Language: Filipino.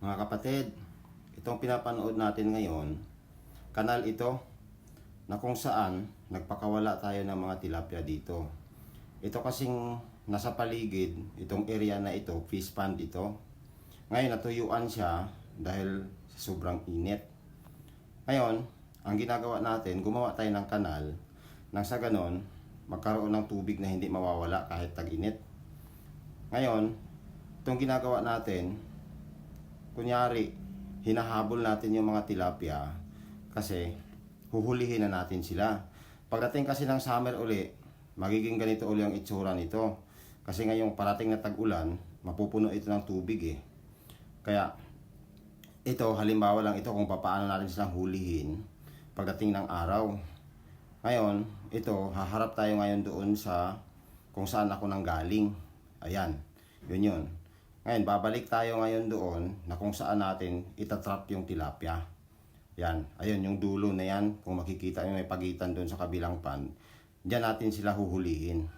Mga kapatid, itong pinapanood natin ngayon, kanal ito na kung saan nagpakawala tayo ng mga tilapia dito. Ito kasing nasa paligid, itong area na ito, fish pond ito. Ngayon natuyuan siya dahil sa sobrang init. Ngayon, ang ginagawa natin, gumawa tayo ng kanal nang sa ganon, magkaroon ng tubig na hindi mawawala kahit tag-init. Ngayon, itong ginagawa natin, kunyari, hinahabol natin yung mga tilapia kasi huhulihin na natin sila. Pagdating kasi ng summer uli, magiging ganito uli ang itsura nito. Kasi ngayong parating na tag-ulan, mapupuno ito ng tubig eh. Kaya, ito, halimbawa lang ito kung paano natin silang hulihin pagdating ng araw. Ngayon, ito, haharap tayo ngayon doon sa kung saan ako nanggaling. Ayan, yun. Ngayon, babalik tayo ngayon doon na kung saan natin itatrap yung tilapia. Yan, ayun, yung dulo na yan, kung makikita nyo may pagitan doon sa kabilang pan, diyan natin sila huhulihin.